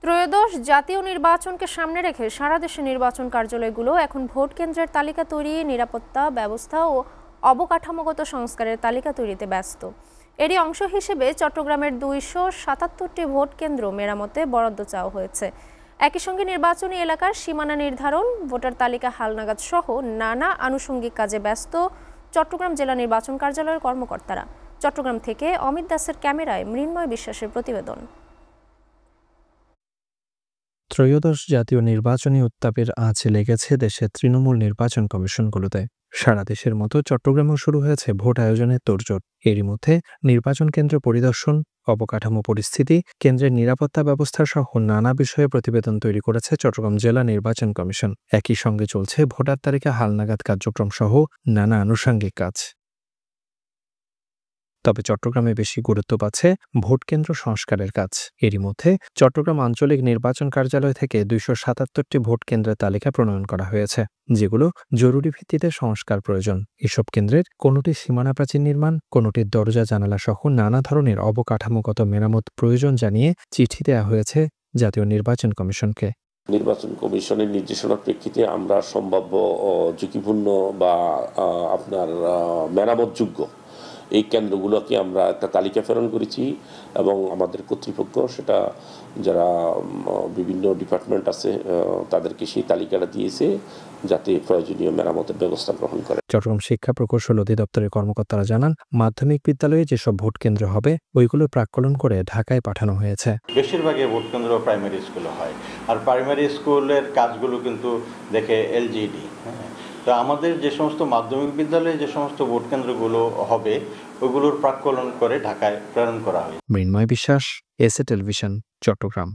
ত্রয়োদশ জাতীয় নির্বাচনকে সামনে রেখে সারা দেশে নির্বাচন কার্যালয়গুলো এখন ভোট কেন্দ্রের তালিকা তৈরি, নিরাপত্তা ব্যবস্থা ও অবকাঠামোগত সংস্কারের তালিকা তৈরিতে ব্যস্ত। এরই অংশ হিসেবে চট্টগ্রামের 277টি ভোট কেন্দ্র মেরামতে বরাদ্দ চাওয়া হয়েছে। একই সঙ্গে নির্বাচনী এলাকার সীমানা নির্ধারণ, ভোটার তালিকা হালনাগাদ সহ নানা আনুষঙ্গিক কাজে ব্যস্ত চট্টগ্রাম জেলা নির্বাচন কার্যালয়ের কর্মকর্তারা। চট্টগ্রাম থেকে অমিত দাসের ক্যামেরায় মৃন্ময় বিশ্বাসের প্রতিবেদন। ত্রয়োদশ জাতীয় নির্বাচনী উত্তাপের আঁচ লেগেছে দেশের তৃণমূল নির্বাচন কমিশনগুলোতে। সারা দেশের মতো চট্টগ্রামেও শুরু হয়েছে ভোট আয়োজনের তোড়জোড়। এরই মধ্যে নির্বাচন কেন্দ্র পরিদর্শন, অবকাঠামো পরিস্থিতি, কেন্দ্রের নিরাপত্তা ব্যবস্থা সহ নানা বিষয়ে প্রতিবেদন তৈরি করেছে চট্টগ্রাম জেলা নির্বাচন কমিশন। একই সঙ্গে চলছে ভোটার তালিকা হালনাগাদ কার্যক্রম সহ নানা আনুষঙ্গিক কাজ। তবে চট্টগ্রামে বেশি গুরুত্ব পাচ্ছে ভোট কেন্দ্র সংস্কারের কাজ। এরই মধ্যে চট্টগ্রাম আঞ্চলিক নির্বাচন কার্যালয় থেকে 277টি ভোট কেন্দ্রের তালিকা প্রণয়ন করা হয়েছে, যেগুলো জরুরি ভিত্তিতে সংস্কার প্রয়োজন। এসব কেন্দ্রের কোনোটি সীমানা প্রাচীর নির্মাণ, কোনোটির দরজা জানালা সহ নানা ধরনের অবকাঠামোগত মেরামত প্রয়োজন জানিয়ে চিঠি দেওয়া হয়েছে জাতীয় নির্বাচন কমিশনকে। নির্বাচন কমিশনের নির্দেশনার প্রেক্ষিতে আমরা সম্ভাব্য ঝুঁকিপূর্ণ বা আপনার মেরামতযোগ্য এই কেন্দ্রগুলোকে আমরা একটা তালিকা প্রেরণ করেছি এবং আমাদের কর্তৃপক্ষ সেটা যারা বিভিন্ন ডিপার্টমেন্ট আছে তাদেরকে সেই তালিকাটা দিয়েছে যাতে প্রয়োজনীয় মেরামতের ব্যবস্থা গ্রহণ করে। চট্টগ্রাম শিক্ষা প্রকৌশল অধিদপ্তরের কর্মকর্তারা জানান, মাধ্যমিক বিদ্যালয়ে যেসব ভোট কেন্দ্র হবে ওইগুলো প্রাক্কলন করে ঢাকায় পাঠানো হয়েছে। বেশিরভাগই ভোট কেন্দ্র প্রাইমারি স্কুলে হয়, আর প্রাইমারি স্কুলের কাজগুলো কিন্তু দেখে এলজিডি। তো আমাদের যে সমস্ত মাধ্যমিক বিদ্যালয়ে যে সমস্ত ভোট কেন্দ্রগুলো হবে ওইগুলোর প্রাক্কলন করে ঢাকায় প্রেরণ করা হয়। মৃন্ময় বিশ্বাস, এসএ টেলিভিশন, চট্টগ্রাম।